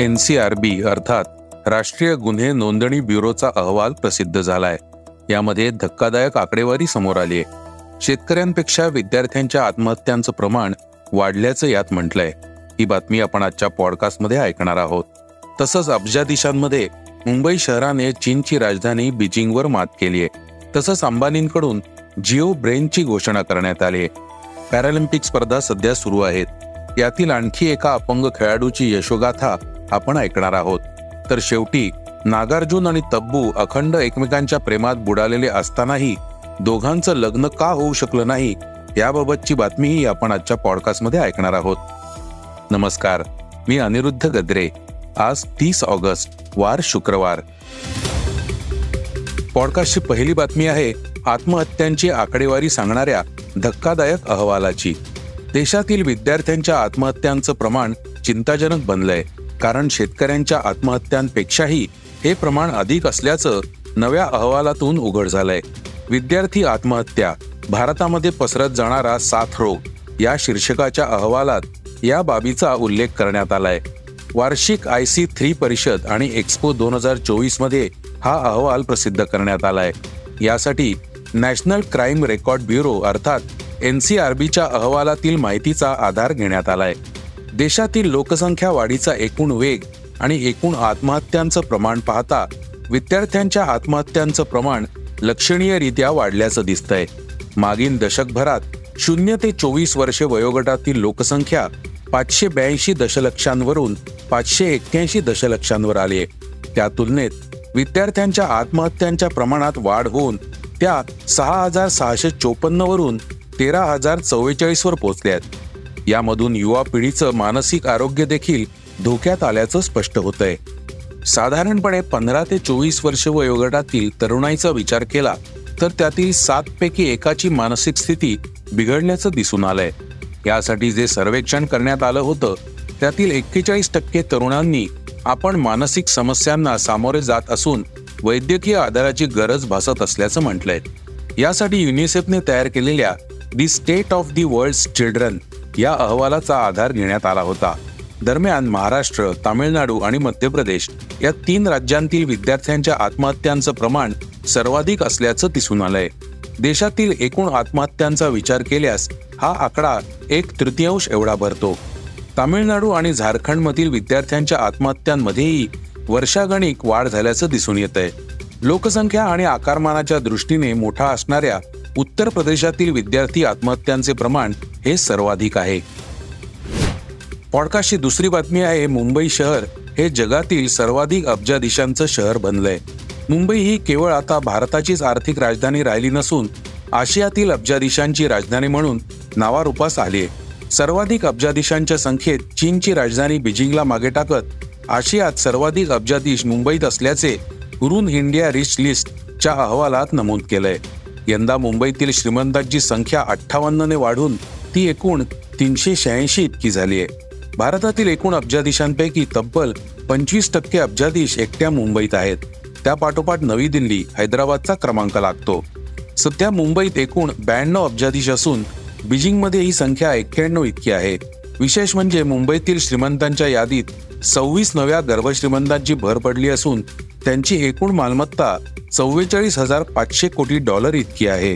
NCRB अर्थात राष्ट्रीय गुन्हे नोंदणी ब्युरोचा अहवाल प्रसिद्ध झालाय. यामध्ये धक्कादायक आकडेवारी समोर आली आहे. शेतकऱ्यांपेक्षा विद्यार्थ्यांच्या आत्महत्यांचं प्रमाण वाढल्याचं यात म्हटलंय. ही बातमी आपण आजच्या पॉडकास्टमध्ये ऐकणार आहोत. तसंच अब्जाधीशांमध्ये मुंबई शहराने चीनची राजधानी बीजिंगवर मात केली आहे. तसंच अंबानींकडून जिओ ब्रेनची घोषणा करण्यात आली आहे. पॅरालिम्पिक स्पर्धा सध्या सुरू आहेत. यातील आणखी एका अपंग खेळाडूची यशोगाथा आपण ऐकणार आहोत. तर शेवटी नागार्जुन आणि तब्बू अखंड एकमेकांच्या प्रेमात बुडालेले असतानाही दोघांचं लग्न का होऊ शकलं नाही याबाबतची बातमीही आपण आजच्या पॉडकास्टमध्ये ऐकणार आहोत. नमस्कार, मी अनिरुद्ध गद्रे. आज 30 ऑगस्ट वार शुक्रवार. पॉडकास्टची पहिली बातमी आहे आत्महत्यांची आकडेवारी सांगणाऱ्या धक्कादायक अहवालाची. देशातील विद्यार्थ्यांच्या आत्महत्यांचं प्रमाण चिंताजनक बनलंय. कारण शेतकऱ्यांच्या आत्महत्यांपेक्षाही हे प्रमाण अधिक असल्याचं नव्या अहवालातून उघड झालंय. विद्यार्थी आत्महत्या, भारतामध्ये पसरत जाणारा साथरोग या शीर्षकाच्या अहवालात या बाबीचा उल्लेख करण्यात आलाय. वार्षिक IC3 परिषद आणि एक्स्पो 2024 मध्ये हा अहवाल प्रसिद्ध करण्यात आलाय. यासाठी नॅशनल क्राईम रेकॉर्ड ब्युरो अर्थात NCRBच्या अहवालातील माहितीचा आधार घेण्यात आलाय. देशातील लोकसंख्या वाढीचा एकूण वेग आणि एकूण आत्महत्यांचं प्रमाण पाहता विद्यार्थ्यांच्या आत्महत्यांचं प्रमाण लक्षणीयरित्या वाढल्याचं दिसतंय. मागील दशकभरात 0 ते 24 वर्षे वयोगटातील लोकसंख्या 582 दशलक्षांवरून 581 दशलक्षांवर आली आहे. त्या तुलनेत विद्यार्थ्यांच्या आत्महत्यांच्या प्रमाणात वाढ होऊन त्या 6,654 वरून 13,044 वर पोहोचल्या आहेत. यामधून युवा पिढीचं मानसिक आरोग्य देखील धोक्यात आल्याचं स्पष्ट होतंय. साधारणपणे 15 ते 24 वर्ष वयोगटातील तरुणाईचा विचार केला तर त्यातील 7 पैकी एकाची मानसिक स्थिती बिघडल्याचं दिसून आलंय. यासाठी जे सर्वेक्षण करण्यात आलं होतं त्यातील 41% तरुणांनी आपण मानसिक समस्यांना सामोरे जात असून वैद्यकीय आधाराची गरज भासत असल्याचं म्हटलंय. यासाठी युनिसेफने तयार केलेल्या the state of the world's children या अहवालाचा आधार घेण्यात आला होता. दरम्यान महाराष्ट्र, तामिळनाडू आणि मध्य प्रदेश या 3 राज्यांतील विद्यार्थ्यांच्या आत्महत्यांचं प्रमाण सर्वाधिक असल्याचं दिसून आलंय. देशातील एकूण आत्महत्यांचा विचार केल्यास हा आकडा 1/3 एवढा भरतो. तामिळनाडू आणि झारखंडमधील विद्यार्थ्यांच्या आत्महत्यांमध्येही वर्षागणिक वाढ झाल्याचं दिसून येतंय. लोकसंख्या आणि आकारमानाच्या दृष्टीने मोठा असणाऱ्या उत्तर प्रदेशातील विद्यार्थी आत्महत्यांचे प्रमाण हे सर्वाधिक आहे. पॉडकास्टची दुसरी बातमी आहे मुंबई शहर हे जगातील सर्वाधिक अब्जाधीशांचं शहर बनलंय. मुंबई ही केवळ आता भारताचीच आर्थिक राजधानी राहिली नसून आशियातील अब्जाधीशांची राजधानी म्हणून नावारूपास आली आहे. सर्वाधिक अब्जाधीशांच्या संख्येत चीनची राजधानी बीजिंगला मागे टाकत आशियात सर्वाधिक अब्जाधीश मुंबईत असल्याचे हुरून इंडिया रिच लिस्टच्या अहवालात नमूद केलंय. यंदा मुंबईतील श्रीमंतांची संख्या 58 ने वाढून ती एकूण 386 इतकी झाली आहे. भारतातील एकूण अब्जाधीशांपैकी तब्बल 25% अब्जाधीश एकट्या मुंबईत आहेत. त्यापाठोपाठ नवी दिल्ली, हैदराबादचा क्रमांक लागतो. सध्या मुंबईत एकूण 92 अब्जाधीश असून बीजिंगमध्ये ही संख्या 91 इतकी आहे. विशेष म्हणजे मुंबईतील श्रीमंतांच्या यादीत 26 नव्या गर्भश्रीमंतांची भर पडली असून त्यांची एकूण मालमत्ता $44,500 कोटी इतकी आहे.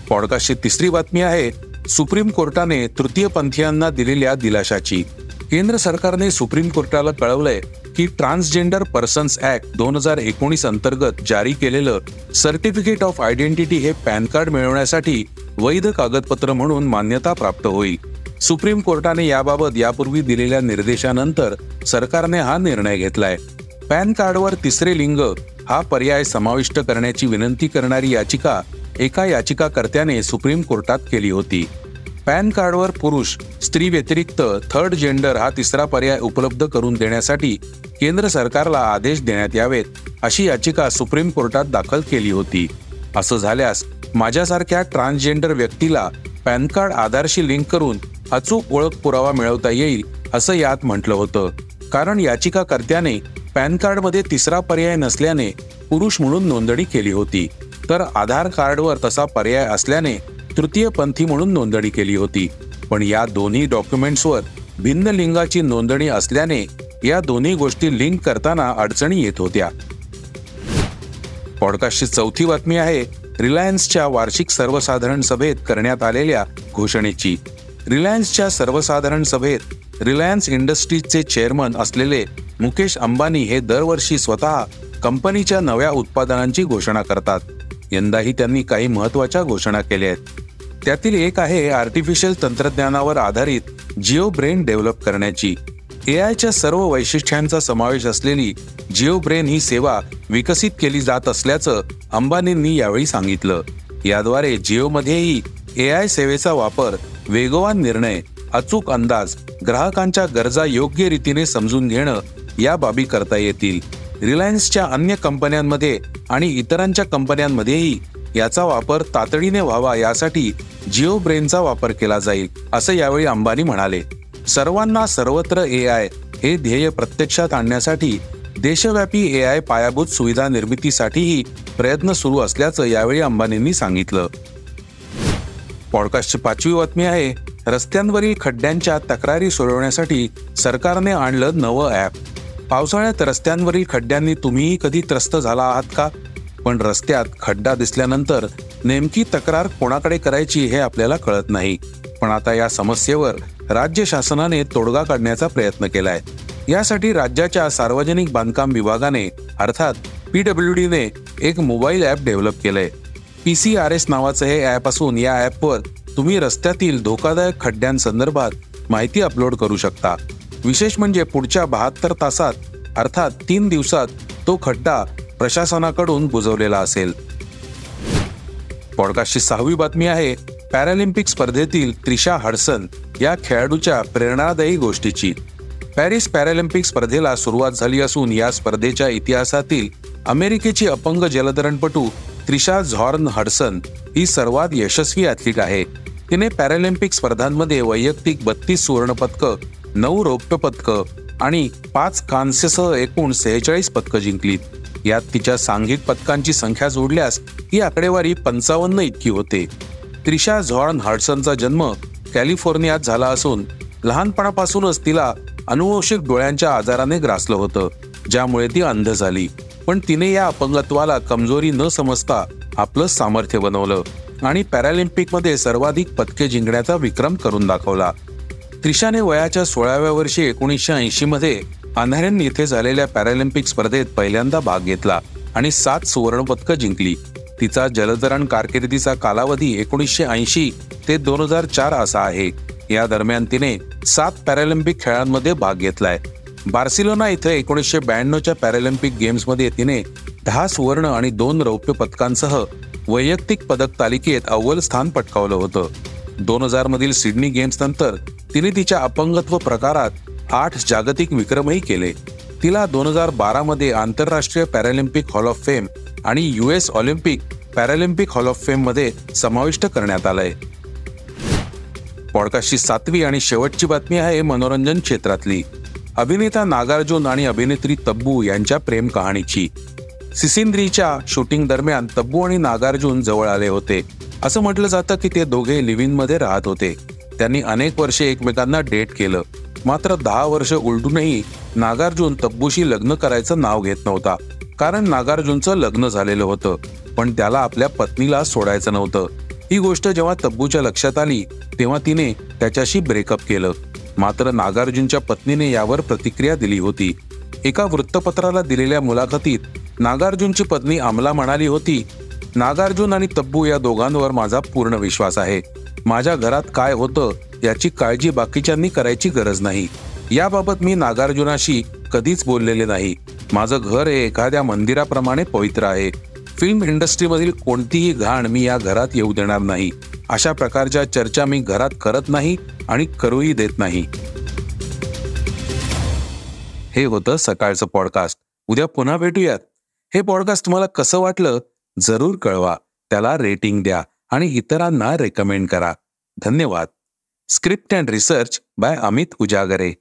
पॉडकास्टची तिसरी बातमी आहे सुप्रीम कोर्टाने तृतीयपंथीयांना दिलेल्या दिलाशाची. केंद्र सरकारने सुप्रीम कोर्टाला कळवलंय की ट्रान्सजेंडर पर्सन्स ऍक्ट 2019 अंतर्गत जारी केलेलं सर्टिफिकेट ऑफ आयडेंटिटी हे पॅन कार्ड मिळवण्यासाठी वैध कागदपत्र म्हणून मान्यता प्राप्त होईल. सुप्रीम कोर्टाने याबाबत यापूर्वी दिलेल्या निर्देशानंतर सरकारने हा निर्णय घेतलाय. पॅन कार्डवर तिसरे लिंग हा पर्याय समाविष्ट करण्याची विनंती करणारी याचिका एका याचिकाकर्त्याने सुप्रीम कोर्टात केली होती. पॅन कार्डवर पुरुष, स्त्री व्यतिरिक्त थर्ड जेंडर हा तिसरा पर्याय उपलब्ध करून देण्यासाठी केंद्र सरकारला आदेश देण्यात यावेत अशी याचिका सुप्रीम कोर्टात दाखल केली होती. असं झाल्यास माझ्यासारख्या ट्रान्सजेंडर व्यक्तीला पॅन कार्ड आधारशी लिंक करून अचूक ओळख पुरावा मिळवता येईल असं यात म्हटलं होतं. कारण याचिकाकर्त्याने पॅन कार्डमध्ये तिसरा पर्याय नसल्याने पुरुष म्हणून नोंदणी केली होती, तर आधार कार्डवर तसा पर्याय असल्याने तृतीयपंथी म्हणून नोंदणी केली होती. पण या दोन्ही डॉक्युमेंट्सवर भिन्न लिंगाची नोंदणी असल्याने या दोन्ही गोष्टी लिंक करताना अडचणी येत होत्या. पॉडकास्टची चौथी बातमी आहे रिलायन्सच्या वार्षिक सर्वसाधारण सभेत करण्यात आलेल्या घोषणेची. रिलायन्सच्या सर्वसाधारण सभेत रिलायन्स इंडस्ट्रीजचे चेअरमन असलेले मुकेश अंबानी हे दरवर्षी स्वतः कंपनीच्या नव्या उत्पादनांची घोषणा करतात. यंदाही त्यांनी काही महत्त्वाच्या घोषणा केल्या आहेत. त्यातील एक आहे आर्टिफिशियल तंत्रज्ञानावर आधारित जिओ ब्रेन डेव्हलप करण्याची. एआयच्या सर्व वैशिष्ट्यांचा समावेश असलेली जिओ ब्रेन ही सेवा विकसित केली जात असल्याचं अंबानींनी यावेळी सांगितलं. याद्वारे जिओमध्येही एआय सेवेचा वापर, वेगवान निर्णय, अचूक अंदाज, ग्राहकांच्या गरजा योग्य रीतीने समजून घेणं या बाबी करता येतील. रिलायन्सच्या अन्य कंपन्यांमध्ये आणि इतरांच्या कंपन्यांमध्येही याचा वापर तातडीने व्हावा यासाठी जिओ ब्रेनचा वापर केला जाईल, असं यावेळी अंबानी म्हणाले. सर्वांना सर्वत्र एआय हे ध्येय प्रत्यक्षात आणण्यासाठी देशव्यापी एआय पायाभूत सुविधा निर्मितीसाठीही प्रयत्न सुरू असल्याचं यावेळी अंबानींनी सांगितलं. पॉडकास्टची पाचवी बातमी आहे रस्त्यांवरील खड्ड्यांच्या तक्रारी सोडवण्यासाठी सरकारने आणलं नवं ॲप. पावसाळ्यात रस्त्यांवरील खड्ड्यांनी तुम्हीही कधी त्रस्त झाला आहात का? पण रस्त्यात खड्डा दिसल्यानंतर नेमकी तक्रार कोणाकडे करायची हे आपल्याला कळत नाही. पण आता या समस्येवर राज्य शासनाने तोडगा काढण्याचा प्रयत्न केलाय. यासाठी राज्याच्या सार्वजनिक बांधकाम विभागाने अर्थात PWDने एक मोबाईल ॲप डेव्हलप केलंय. PCRS नावाचं हे ॲप असून या ॲपवर तुम्ही रस्त्यातील धोकादायक खड्ड्यांसंदर्भात माहिती अपलोड करू शकता. विशेष म्हणजे पुढच्या 72 तासात अर्थात 3 दिवसात तो खड्डा प्रशासनाकडून बुजवलेला असेल. पॉडकास्टची 6वी बातमी आहे पॅरालिम्पिक स्पर्धेतील त्रिशा हडसन या खेळाडूच्या प्रेरणादायी गोष्टीची. पॅरिस पॅरालिम्पिक स्पर्धेला सुरुवात झाली असून या स्पर्धेच्या इतिहासातील अमेरिकेची अपंग जलतरणपटू त्रिशा झॉर्न हडसन ही सर्वात यशस्वी ॲथलीट आहे. तिने पॅरालिम्पिक स्पर्धांमध्ये वैयक्तिक 32 सुवर्णपदकं, 9 रौप्य पदकं आणि 5 कांस्यसह एकूण 46 पदकं जिंकलीत. यात तिच्या सांघिक पदकांची संख्या जोडल्यास ही आकडेवारी 55 इतकी होते. त्रिशा झॉर्न हडसनचा जन्म कॅलिफोर्नियात झाला असून लहानपणापासूनच तिला अनुवंशिक डोळ्यांच्या आजाराने ग्रासलं होतं, ज्यामुळे ती अंध झाली. पण तिने या अपंगत्वाला कमजोरी न समजता आपलं सामर्थ्य बनवलं आणि पॅरालिम्पिकमध्ये सर्वाधिक पदके जिंकण्याचा विक्रम करून दाखवला. त्रिशाने वयाच्या 16व्या वर्षी 1980 मध्ये अनहरेन येथे झालेल्या पॅरालिम्पिक स्पर्धेत पहिल्यांदा भाग घेतला आणि 7 सुवर्णपदकं जिंकली. तिचा जलतरण कारकिर्दीचा कालावधी 1980 ते 2004 असा आहे. या दरम्यान तिने 7 पॅरालिम्पिक खेळांमध्ये भाग घेतलाय. बार्सिलोना इथे 1992च्या पॅरालिम्पिक गेम्समध्ये तिने 10 सुवर्ण आणि 2 रौप्य पदकांसह वैयक्तिक पदक तालिकेत अव्वल स्थान पटकावलं होतं. 2000 मधील सिडनी गेम्स नंतर तिने तिच्या अपंगत्व प्रकारात 8 जागतिक विक्रमही केले. तिला 2012 मध्ये आंतरराष्ट्रीय पॅरालिम्पिक हॉल ऑफ फेम आणि US Olympic Paralympic hall of fame मध्ये समाविष्ट करण्यात आलंय. पॉडकास्टची 7वी आणि शेवटची बातमी आहे मनोरंजन क्षेत्रातली. अभिनेता नागार्जुन आणि अभिनेत्री तब्बू यांच्या प्रेम कहाणीची. सिसिंद्रीच्या शूटिंग दरम्यान तब्बू आणि नागार्जुन जवळ आले होते. असं म्हटलं जातं की ते दोघे लिव्ह इन मध्ये राहत होते. त्यांनी अनेक वर्षे एकमेकांना डेट केलं. मात्र 10 वर्ष उलटूनही नागार्जुन तब्बूशी लग्न करायचं नाव घेत नव्हता. कारण नागार्जुनचं लग्न झालेलं होतं, पण त्याला आपल्या पत्नीला सोडायचं नव्हतं. ही गोष्ट जेव्हा तब्बूच्या लक्षात आली तेव्हा तिने त्याच्याशी ब्रेकअप केलं. मात्र नागार्जुनच्या पत्नीने यावर प्रतिक्रिया दिली होती. एका वृत्तपत्राला दिलेल्या मुलाखतीत नागार्जुनची पत्नी अमला म्हणाली होती, नागार्जुन आणि तब्बू या दोघांवर माझा पूर्ण विश्वास आहे. माझ्या घरात काय होतं याची काळजी बाकीच्यांनी करायची गरज नाही. याबाबत मी नागार्जुनाशी कधीच बोललेले नाही. माझं घर हे एखाद्या मंदिराप्रमाणे पवित्र आहे. फिल्म इंडस्ट्रीमधील कोणतीही घाण मी या घरात येऊ देणार नाही. अशा प्रकारच्या चर्चा मी घरात करत नाही आणि करूही देत नाही. हे होतं सकाळचं पॉडकास्ट. उद्या पुन्हा भेटूयात. हे पॉडकास्ट तुम्हाला कसं वाटलं जरूर कळवा. त्याला रेटिंग द्या आणि इतरांना रेकमेंड करा. धन्यवाद. Script and research by Amit Ujagare.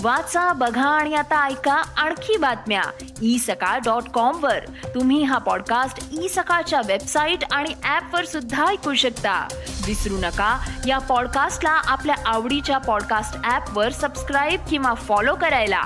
वाचा, बघा आणि आता ऐका आणखी बातम्या isakal.com वर. तुम्ही हा पॉडकास्ट isakal वेबसाईट आणि ऍप वर सुद्धा ऐकू शकता. विसरू नका या पॉडकास्टला आपल्या आवडीच्या पॉडकास्ट ऍप वर सबस्क्राईब किंवा फॉलो करायला.